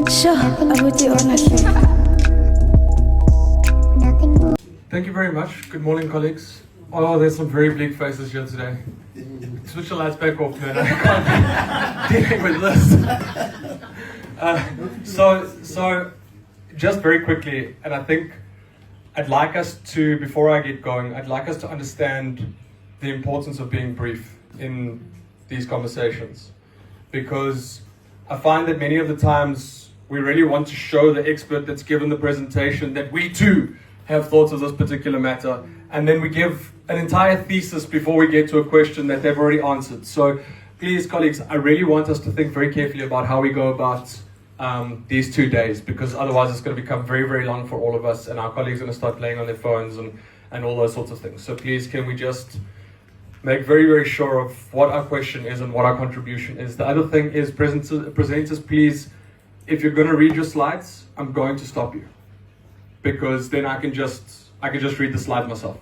Sure, abuti or nothing. Thank you very much. Good morning, colleagues. Oh, there's some very bleak faces here today. Switch the lights back off, man. I can't be dealing with this. So, just very quickly, and I think I'd like us to, before I get going, I'd like us to understand the importance of being brief in these conversations. Because I find that many of the times we really want to show the expert that's given the presentation that we too have thoughts of this particular matter, and then we give an entire thesis before we get to a question that they've already answered. So please, colleagues, I really want us to think very carefully about how we go about these 2 days, because otherwise it's going to become very, very long for all of us, and our colleagues are going to start playing on their phones and all those sorts of things. So please, can we just make very, very sure of what our question is and what our contribution is. The other thing is, presenters, please, if you're going to read your slides, I'm going to stop you, because then I can just read the slides myself.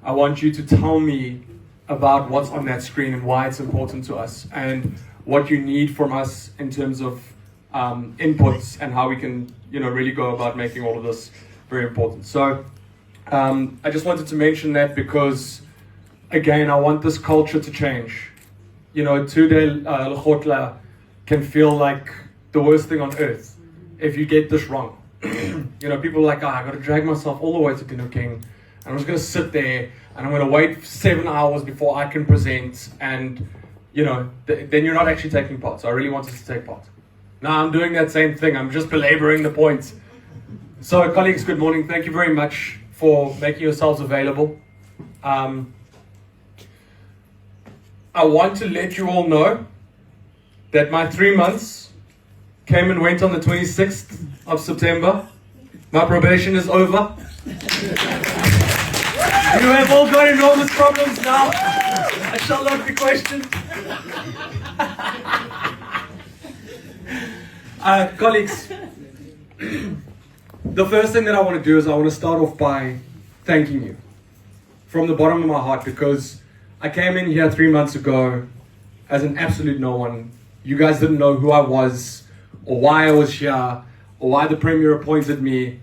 I want you to tell me about what's on that screen and why it's important to us, and what you need from us in terms of inputs, and how we can, really go about making all of this very important. So I just wanted to mention that because, again, I want this culture to change. 2-day Lekgotla can feel like the worst thing on earth if you get this wrong. People are like, I got to drag myself all the way to Dinner King, and I'm just going to sit there, and I'm going to wait 7 hours before I can present, and, then you're not actually taking part. So I really wanted to take part. Now I'm doing that same thing. I'm just belaboring the point. So, colleagues, good morning. Thank you very much for making yourselves available. I want to let you all know that my 3 months came and went on the 26th of September. My probation is over. You have all got enormous problems now. I shall not be questioned. Colleagues, the first thing that I want to do is I want to start off by thanking you from the bottom of my heart, because I came in here 3 months ago as an absolute no one. You guys didn't know who I was, or why I was here, or why the Premier appointed me.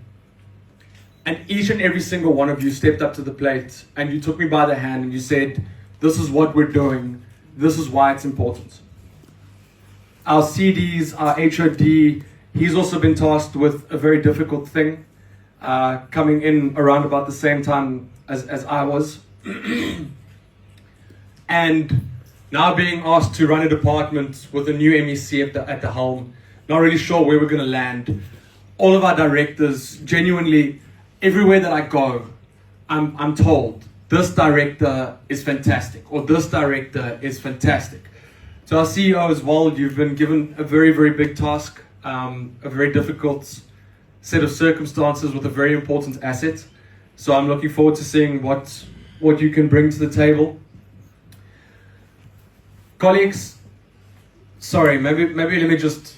And each and every single one of you stepped up to the plate, and you took me by the hand and you said, this is what we're doing, this is why it's important. Our CDs, our HOD, he's also been tasked with a very difficult thing, coming in around about the same time as I was. And now being asked to run a department with a new MEC at the helm, not really sure where we're going to land. All of our directors, genuinely, everywhere that I go, I'm told, this director is fantastic, or this director is fantastic. To our CEO as well, you've been given a very, very big task, a very difficult set of circumstances with a very important asset. So I'm looking forward to seeing what you can bring to the table. Colleagues, sorry, maybe let me just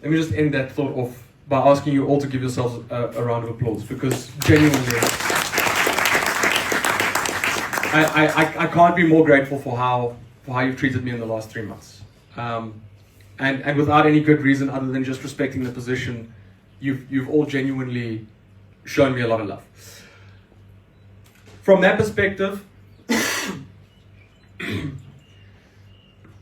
end that thought off by asking you all to give yourselves a round of applause, because genuinely, I can't be more grateful for how you've treated me in the last 3 months, and without any good reason other than just respecting the position. You've all genuinely shown me a lot of love. From that perspective,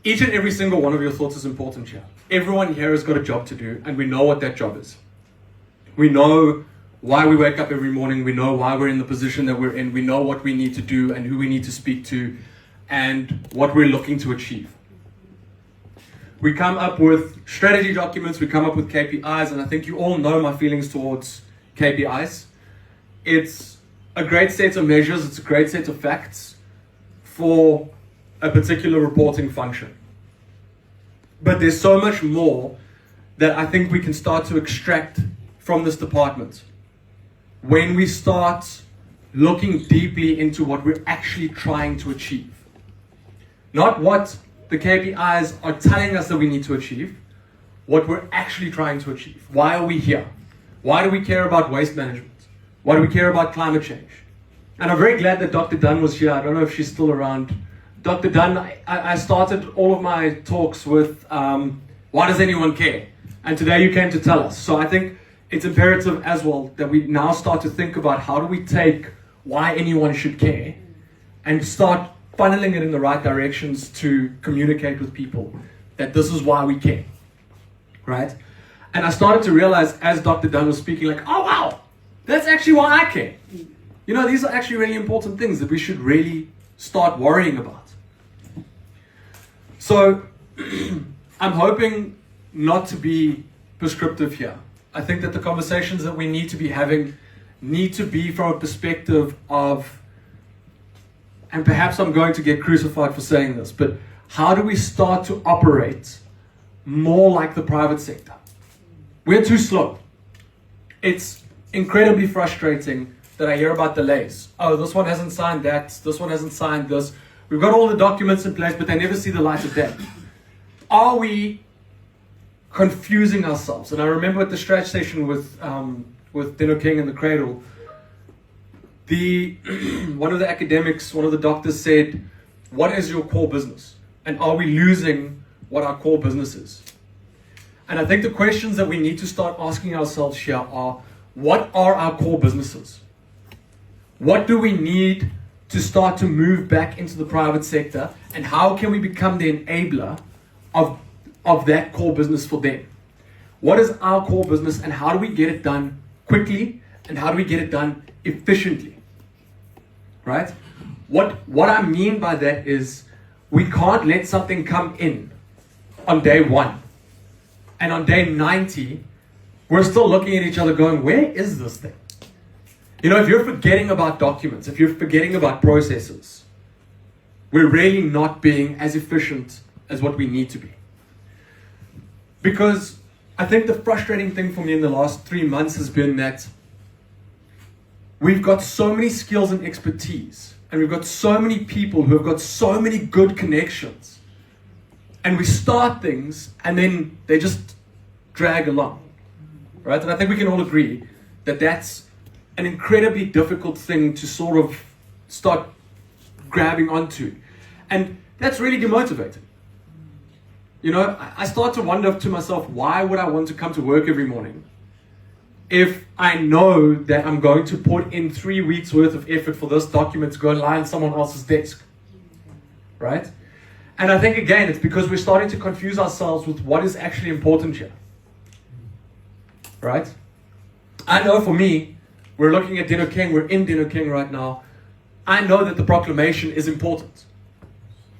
each and every single one of your thoughts is important here. Everyone here has got a job to do, and we know what that job is. We know why we wake up every morning. We know why we're in the position that we're in. We know what we need to do and who we need to speak to, and what we're looking to achieve. We come up with strategy documents, we come up with KPIs, and I think you all know my feelings towards KPIs. It's a great set of measures, it's a great set of facts for a particular reporting function. But there's so much more that I think we can start to extract from this department when we start looking deeply into what we're actually trying to achieve. Not what the KPIs are telling us that we need to achieve, what we're actually trying to achieve. Why are we here? Why do we care about waste management? Why do we care about climate change? And I'm very glad that Dr. Dunn was here. I don't know if she's still around. Dr. Dunn, I started all of my talks with, why does anyone care? And today you came to tell us. So I think it's imperative as well that we now start to think about how do we take why anyone should care and start funneling it in the right directions to communicate with people that this is why we care, right? And I started to realize as Dr. Dunn was speaking, like, oh wow, that's actually why I care. You know, these are actually really important things that we should really start worrying about. So I'm hoping not to be prescriptive here. I think that the conversations that we need to be having need to be from a perspective of, and perhaps I'm going to get crucified for saying this, but how do we start to operate more like the private sector? We're too slow. It's incredibly frustrating that I hear about delays. Oh, this one hasn't signed that, this one hasn't signed this. We've got all the documents in place, but they never see the light of day. Are we confusing ourselves? And I remember at the stretch session with Dino King and the Cradle, one of the academics, one of the doctors said, what is your core business? And are we losing what our core business is? And I think the questions that we need to start asking ourselves here are, what are our core businesses? What do we need to start to move back into the private sector? And how can we become the enabler of that core business for them? What is our core business and how do we get it done quickly and how do we get it done efficiently? Right? What I mean by that is we can't let something come in on day 1 and on day 90 we're still looking at each other going, where is this thing? You know, if you're forgetting about documents, if you're forgetting about processes, we're really not being as efficient as what we need to be. Because I think the frustrating thing for me in the last 3 months has been that we've got so many skills and expertise, and we've got so many people who have got so many good connections, and we start things and then they just drag along, right? And I think we can all agree that that's an incredibly difficult thing to sort of start grabbing onto, and that's really demotivating. You know, I start to wonder to myself, why would I want to come to work every morning if I know that I'm going to put in 3 weeks worth of effort for this document to go and lie on someone else's desk, right? And I think, again, it's because we're starting to confuse ourselves with what is actually important here, right? I know for me, we're looking at Dino King, we're in Dino King right now. I know that the proclamation is important.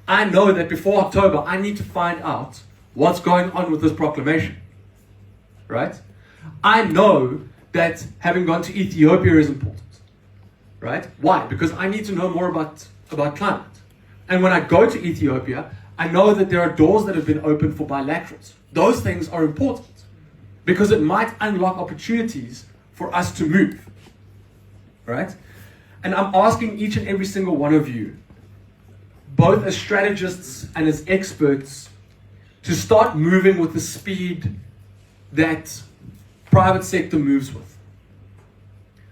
I know that before October, I need to find out what's going on with this proclamation, right? I know that having gone to Ethiopia is important, right? Why? Because I need to know more about climate. And when I go to Ethiopia, I know that there are doors that have been opened for bilaterals. Those things are important because it might unlock opportunities for us to move, right? And I'm asking each and every single one of you, both as strategists and as experts, to start moving with the speed that private sector moves with.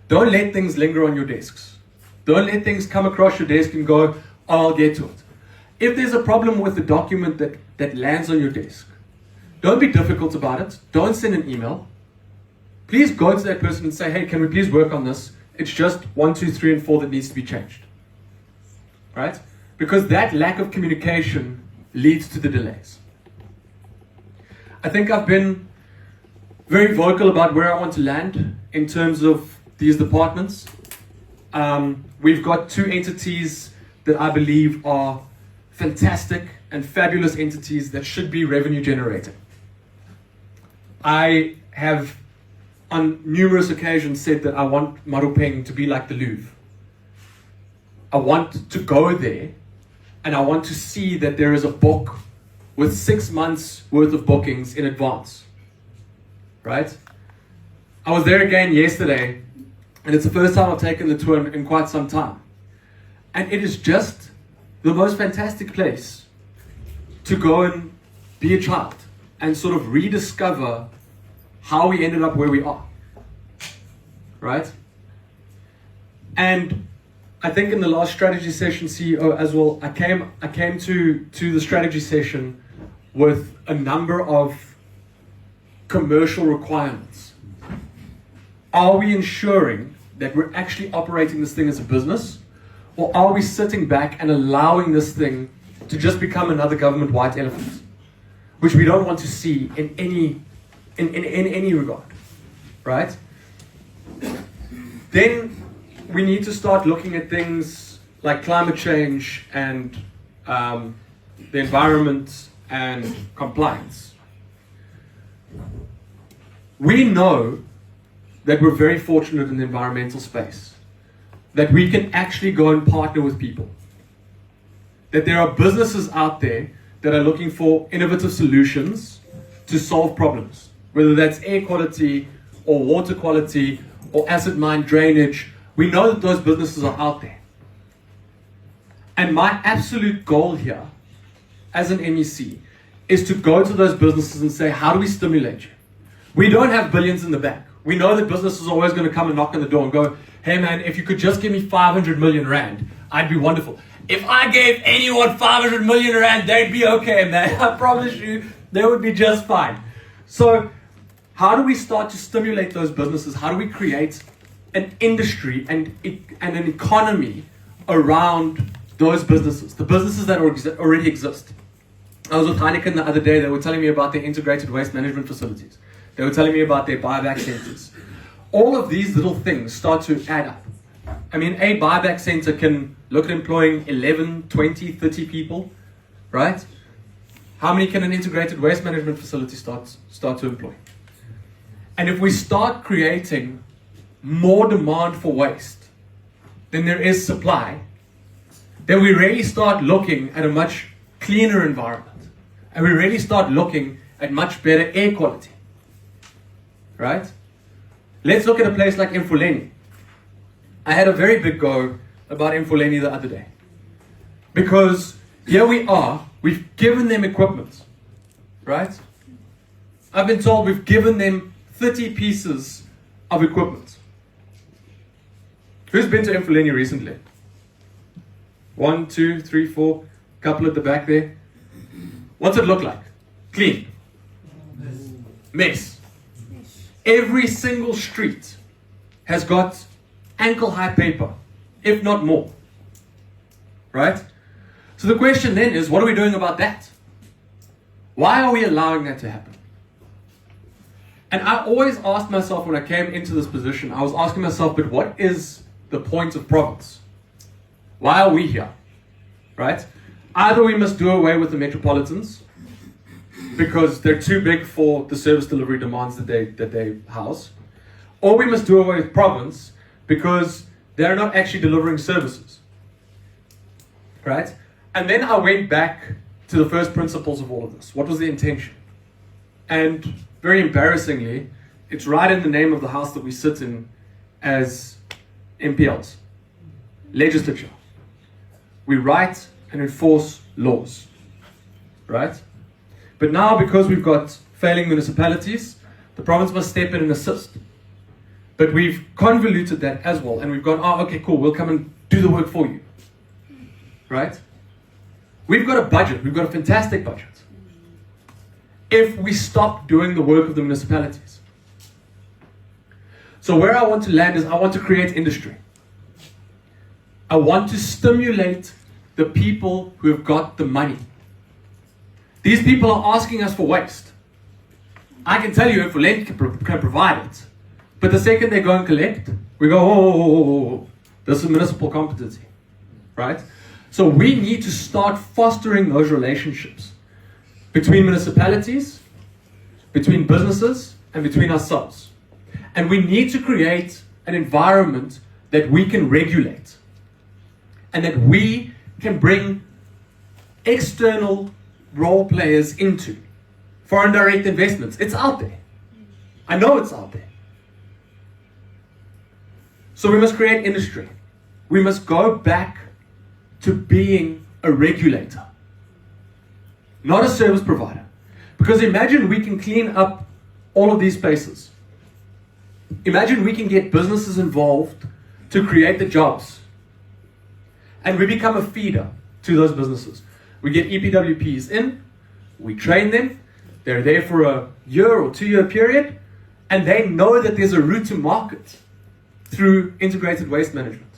Don't let things linger on your desks. Don't let things come across your desk and go, oh, I'll get to it. If there's a problem with the document that lands on your desk, don't be difficult about it. Don't send an email. Please go to that person and say, hey, can we please work on this? It's just 1, 2, 3, and 4 that needs to be changed. Right? Because that lack of communication leads to the delays. I think I've been very vocal about where I want to land in terms of these departments. We've got 2 entities that I believe are fantastic and fabulous entities that should be revenue generating. I have on numerous occasions said that I want Marupeng to be like the Louvre. I want to go there and I want to see that there is a book with 6 months worth of bookings in advance, right? I was there again yesterday and it's the first time I've taken the tour in quite some time. And it is just the most fantastic place to go and be a child and sort of rediscover how we ended up where we are, right? And I think in the last strategy session, CEO, as well, I came to the strategy session with a number of commercial requirements? Are we ensuring that we're actually operating this thing as a business? Or are we sitting back and allowing this thing to just become another government white elephant, which we don't want to see in any regard, right? Then we need to start looking at things like climate change and the environment and compliance. We know that we're very fortunate in the environmental space, that we can actually go and partner with people, that there are businesses out there that are looking for innovative solutions to solve problems, whether that's air quality or water quality or acid mine drainage. We know that those businesses are out there. And my absolute goal here as an MEC is to go to those businesses and say, how do we stimulate you? We don't have billions in the bank. We know that businesses are always going to come and knock on the door and go, hey man, if you could just give me 500 million rand, I'd be wonderful. If I gave anyone 500 million rand, they'd be okay, man. I promise you, they would be just fine. So how do we start to stimulate those businesses? How do we create an industry and an economy around those businesses, the businesses that already exist? I was with Heineken the other day. They were telling me about their integrated waste management facilities. They were telling me about their buyback centers. All of these little things start to add up. I mean, a buyback center can look at employing 11, 20, 30 people, right? How many can an integrated waste management facility start to employ? And if we start creating more demand for waste than there is supply, then we really start looking at a much cleaner environment. And we really start looking at much better air quality. Right? Let's look at a place like Mfuleni. I had a very big go about Mfuleni the other day. Because here we are, we've given them equipment. Right? I've been told we've given them 30 pieces of equipment. Who's been to Mfuleni recently? 1, 2, 3, 4, couple at the back there. What's it look like? Clean. Mess. Every single street has got ankle-high paper, if not more. Right? So the question then is, what are we doing about that? Why are we allowing that to happen? And I always asked myself when I came into this position, I was asking myself, but what is the point of province? Why are we here? Right? Either we must do away with the metropolitans, because they're too big for the service delivery demands that they house. Or we must do away with province because they're not actually delivering services. Right? And then I went back to the first principles of all of this. What was the intention? And very embarrassingly, it's right in the name of the house that we sit in as MPLs. Legislature. We write and enforce laws. Right? But now, because we've got failing municipalities, the province must step in and assist. But we've convoluted that as well, and we've gone, oh, okay, cool, we'll come and do the work for you. Right? We've got a budget, we've got a fantastic budget. If we stop doing the work of the municipalities. So where I want to land is I want to create industry. I want to stimulate the people who have got the money. These people are asking us for waste. I can tell you if Lent can provide it. But the second they go and collect, we go, oh, this is municipal competency. Right? So we need to start fostering those relationships between municipalities, between businesses, and between ourselves. And we need to create an environment that we can regulate. And that we can bring external role players into foreign direct investments. It's out there. I know it's out there. So we must create industry. We must go back to being a regulator, not a service provider. Because imagine we can clean up all of these spaces. Imagine we can get businesses involved to create the jobs. And we become a feeder to those businesses. We get EPWPs in, we train them, They're there for a year or 2-year period, and they know that there's a route to market through integrated waste management,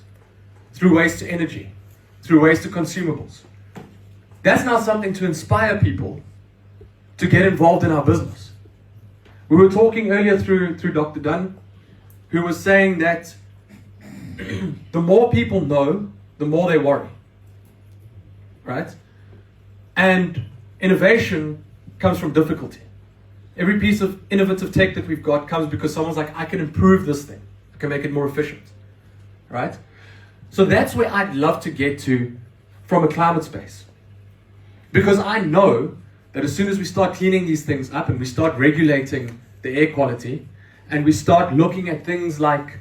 through waste to energy, through waste to consumables. That's now something to inspire people to get involved in our business. We were talking earlier through Dr. Dunn, who was saying that the more people know, the more they worry. Right? And innovation comes from difficulty. Every piece of innovative tech that we've got comes because someone's like, I can improve this thing. I can make it more efficient. Right? So that's where I'd love to get to from a climate space. Because I know that as soon as we start cleaning these things up and we start regulating the air quality and we start looking at things like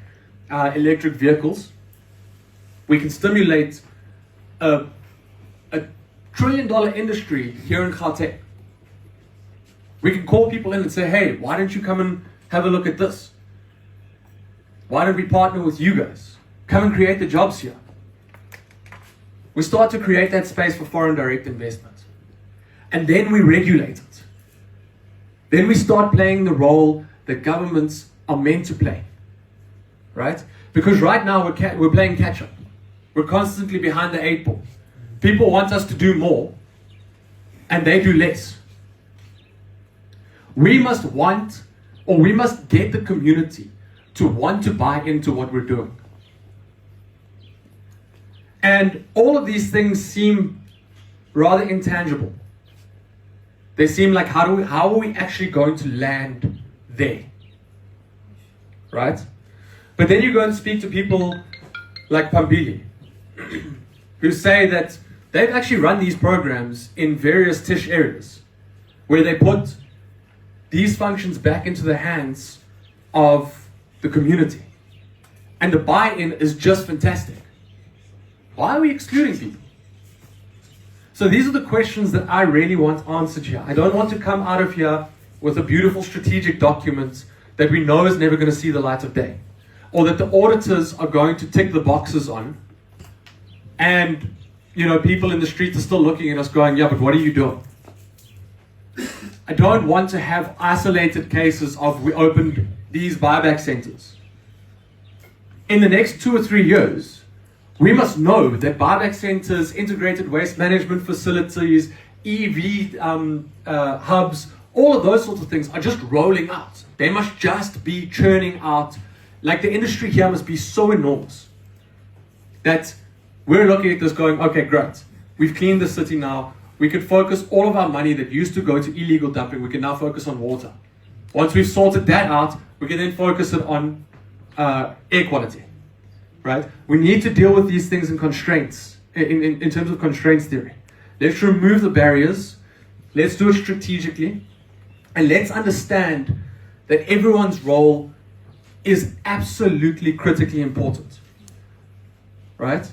electric vehicles, we can stimulate a $1 trillion industry here in Gauteng. We can call people in and say, hey, why don't you come and have a look at this? Why don't we partner with you guys? Come and create the jobs here. We start to create that space for foreign direct investment. And then we regulate it. Then we start playing the role that governments are meant to play. Right? Because right now we're playing catch up. We're constantly behind the 8 ball. People want us to do more, and they do less. We must get the community to want to buy into what we're doing. And all of these things seem rather intangible. They seem like, how are we actually going to land there? Right? But then you go and speak to people like Pambili, who say that they've actually run these programs in various Tish areas, where they put these functions back into the hands of the community. And the buy-in is just fantastic. Why are we excluding people? So these are the questions that I really want answered here. I don't want to come out of here with a beautiful strategic document that we know is never going to see the light of day, or that the auditors are going to tick the boxes on, and people in the street are still looking at us going, yeah, but what are you doing? I don't want to have isolated cases of we opened these buyback centers. In the next 2 or 3 years, we must know that buyback centers, integrated waste management facilities, EV hubs, all of those sorts of things are just rolling out. They must just be churning out. Like, the industry here must be so enormous that we're looking at this going, okay, great. We've cleaned the city now. We could focus all of our money that used to go to illegal dumping. We can now focus on water. Once we've sorted that out, we can then focus it on air quality. Right? We need to deal with these things in constraints, in terms of constraints theory. Let's remove the barriers. Let's do it strategically. And let's understand that everyone's role is absolutely critically important. Right?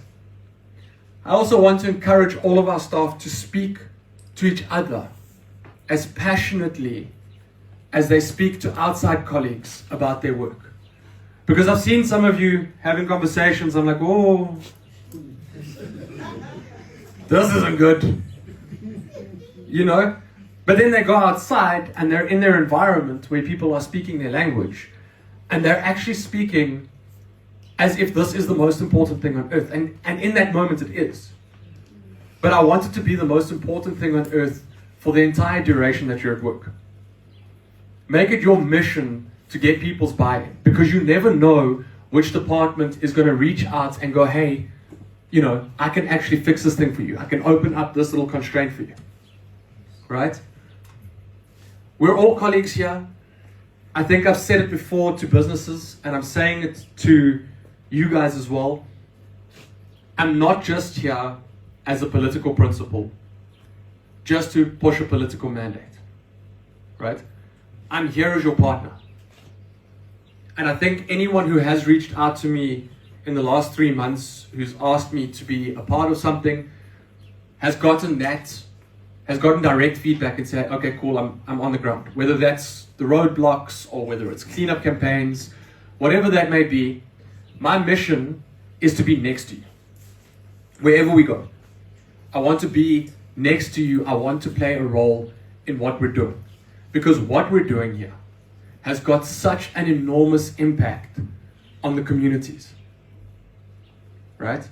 I also want to encourage all of our staff to speak to each other as passionately as they speak to outside colleagues about their work. Because I've seen some of you having conversations, I'm like, oh, this isn't good. But then they go outside and they're in their environment where people are speaking their language, and they're actually speaking as if this is the most important thing on earth. And in that moment it is. But I want it to be the most important thing on earth for the entire duration that you're at work. Make it your mission to get people's buy-in, because you never know which department is going to reach out and go, hey, I can actually fix this thing for you. I can open up this little constraint for you. Right? We're all colleagues here. I think I've said it before to businesses, and I'm saying it to you guys as well. I'm not just here as a political principle, just to push a political mandate. Right? I'm here as your partner. And I think anyone who has reached out to me in the last 3 months, who's asked me to be a part of something, has gotten direct feedback and said, okay, cool, I'm on the ground. Whether that's the roadblocks or whether it's cleanup campaigns, whatever that may be, my mission is to be next to you. Wherever we go. I want to be next to you. I want to play a role in what we're doing. because what we're doing here has got such an enormous impact on the communities, right?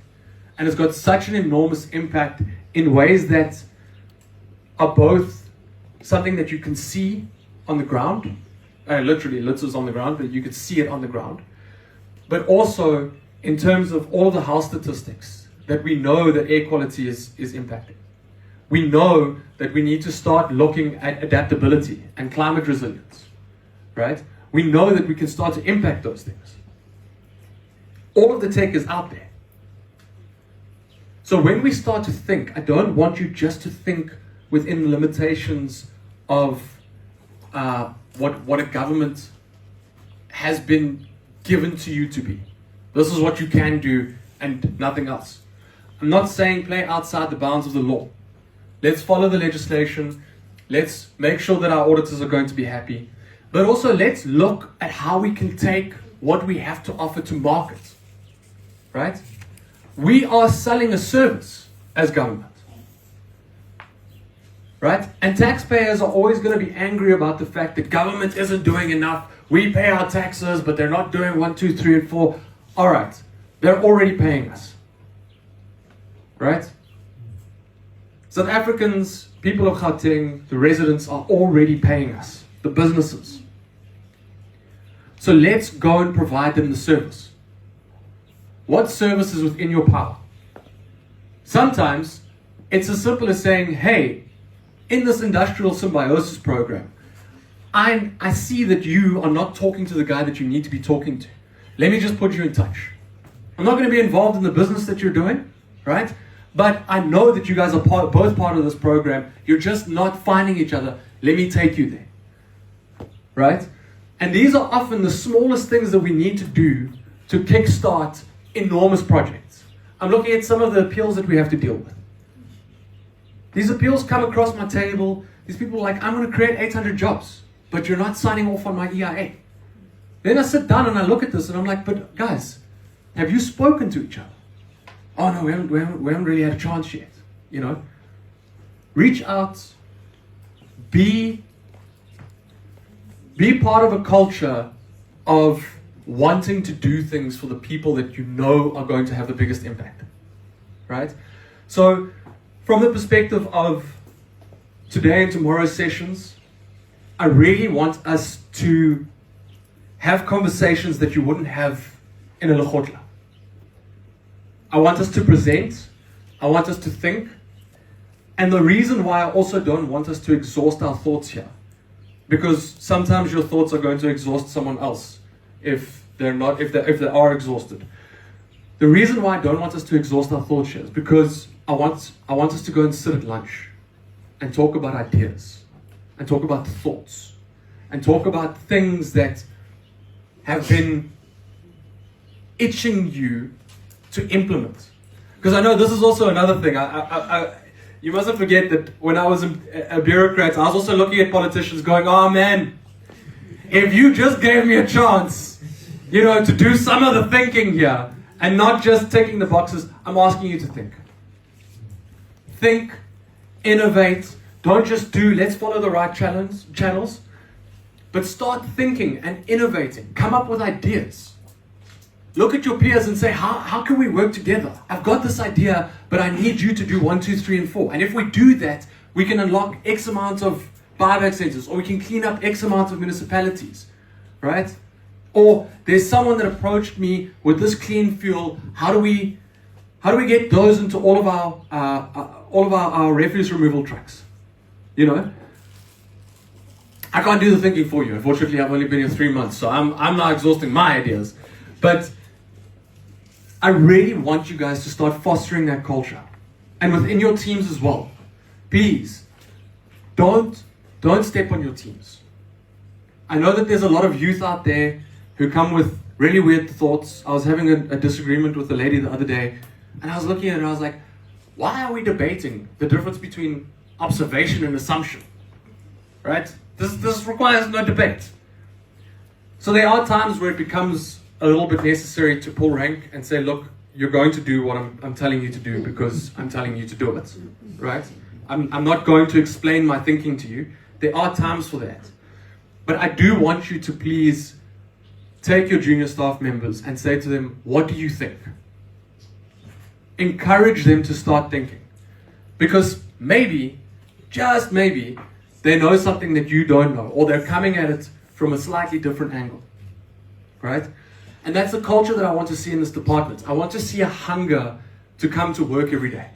And it's got such an enormous impact in ways that are both something that you can see on the ground, literally litters on the ground, but you could see it on the ground, but also in terms of all the health statistics that we know that air quality is impacting. We know that we need to start looking at adaptability and climate resilience, right? We know that we can start to impact those things. All of the tech is out there. So when we start to think, I don't want you just to think within the limitations of what a government has been given to you to be. This is what you can do and nothing else. I'm not saying play outside the bounds of the law. Let's follow the legislation. Let's make sure that our auditors are going to be happy. But also let's look at how we can take what we have to offer to market. Right? We are selling a service as government. Right? And taxpayers are always going to be angry about the fact that government isn't doing enough. We pay our taxes, but they're not doing 1, 2, 3, and 4. All right. They're already paying us. Right? South Africans, people of Gauteng, the residents are already paying us, the businesses. So let's go and provide them the service. What service is within your power? Sometimes it's as simple as saying, hey, in this industrial symbiosis program, I see that you are not talking to the guy that you need to be talking to. Let me just put you in touch. I'm not going to be involved in the business that you're doing, right? But I know that you guys are both part of this program. You're just not finding each other. Let me take you there. Right? And these are often the smallest things that we need to do to kickstart enormous projects. I'm looking at some of the appeals that we have to deal with. These appeals come across my table. These people are like, I'm going to create 800 jobs, but you're not signing off on my EIA. Then I sit down and I look at this and I'm like, but guys, have you spoken to each other? Oh no, we haven't really had a chance yet. You know, reach out, be part of a culture of wanting to do things for the people that you know are going to have the biggest impact, right? So, from the perspective of today and tomorrow's sessions, I really want us to have conversations that you wouldn't have in a Lekgotla. I want us to present, I want us to think, and the reason why I also don't want us to exhaust our thoughts here, because sometimes your thoughts are going to exhaust someone else if they are exhausted. The reason why I don't want us to exhaust our thoughts here is because I want us to go and sit at lunch and talk about ideas, and talk about thoughts, and talk about things that have been itching you to implement. Because I know this is also another thing. You mustn't forget that when I was a bureaucrat, I was also looking at politicians going, oh man, if you just gave me a chance, you know, to do some of the thinking here, and not just ticking the boxes, I'm asking you to think. Think, innovate, don't just do, let's follow the right channels, but start thinking and innovating. Come up with ideas. Look at your peers and say, how can we work together? I've got this idea, but I need you to do 1, 2, 3, and 4. And if we do that, we can unlock X amount of buyback centers, or we can clean up X amount of municipalities, right? Or there's someone that approached me with this clean fuel. How do we get those into all of our refuse removal trucks? You know, I can't do the thinking for you. Unfortunately, I've only been here 3 months, so I'm now exhausting my ideas. But I really want you guys to start fostering that culture, and within your teams as well. Please, don't step on your teams. I know that there's a lot of youth out there who come with really weird thoughts. I was having a disagreement with a lady the other day, and I was looking at her and I was like, why are we debating the difference between observation and assumption? Right? This requires no debate. So there are times where it becomes a little bit necessary to pull rank and say, look, you're going to do what I'm telling you to do because I'm telling you to do it, right? I'm not going to explain my thinking to you. There are times for that. But I do want you to please take your junior staff members and say to them, what do you think? Encourage them to start thinking. Because maybe, just maybe, they know something that you don't know, or they're coming at it from a slightly different angle, right? And that's the culture that I want to see in this department. I want to see a hunger to come to work every day.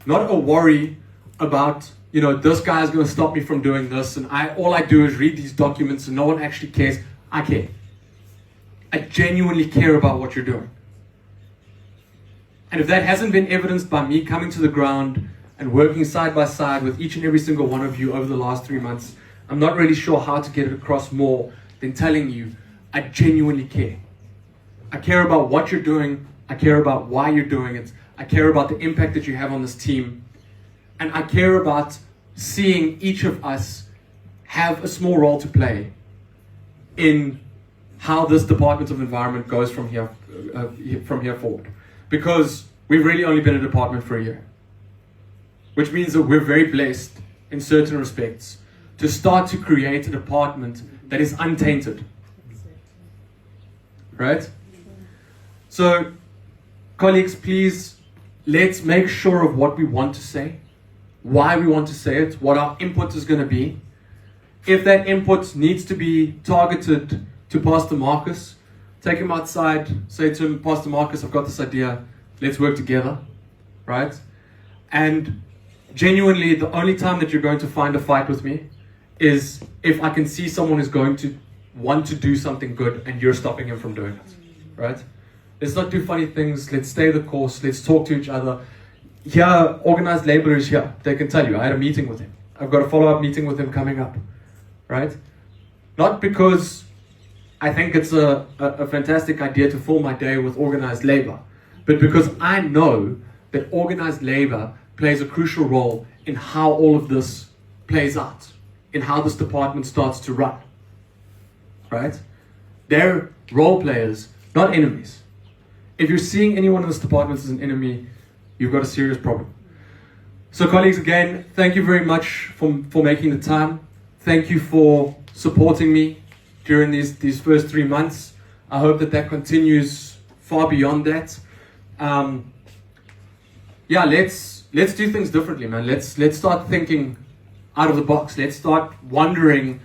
Not a worry about, this guy is going to stop me from doing this, and all I do is read these documents and no one actually cares. I care. I genuinely care about what you're doing. And if that hasn't been evidenced by me coming to the ground and working side by side with each and every single one of you over the last 3 months, I'm not really sure how to get it across more than telling you I genuinely care. I care about what you're doing. I care about why you're doing it. I care about the impact that you have on this team. And I care about seeing each of us have a small role to play in how this Department of Environment goes from here forward. Because we've really only been a department for a year. Which means that we're very blessed in certain respects to start to create a department that is untainted. Right? So, colleagues, please, let's make sure of what we want to say, why we want to say it, what our input is going to be. If that input needs to be targeted to Pastor Marcus, take him outside, say to him, Pastor Marcus, I've got this idea, let's work together, right? And genuinely, the only time that you're going to find a fight with me is if I can see someone who's going to want to do something good and you're stopping him from doing it, right? Let's not do funny things, let's stay the course, let's talk to each other. Here, organized labor is here, they can tell you, I had a meeting with him. I've got a follow-up meeting with him coming up, right? Not because I think it's a fantastic idea to fill my day with organized labor, but because I know that organized labor plays a crucial role in how all of this plays out, in how this department starts to run, right? They're role players, not enemies. If you're seeing anyone in this department as an enemy, you've got a serious problem. So colleagues, again, thank you very much for making the time. Thank you for supporting me during these first 3 months. I hope that continues far beyond that. Let's do things differently, man. Let's start thinking out of the box. Let's start wondering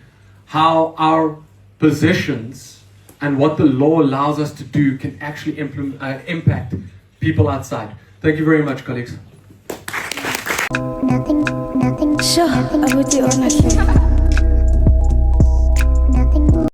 how our positions and what the law allows us to do can actually impact people outside. Thank you very much, colleagues. Sure, about the ownership.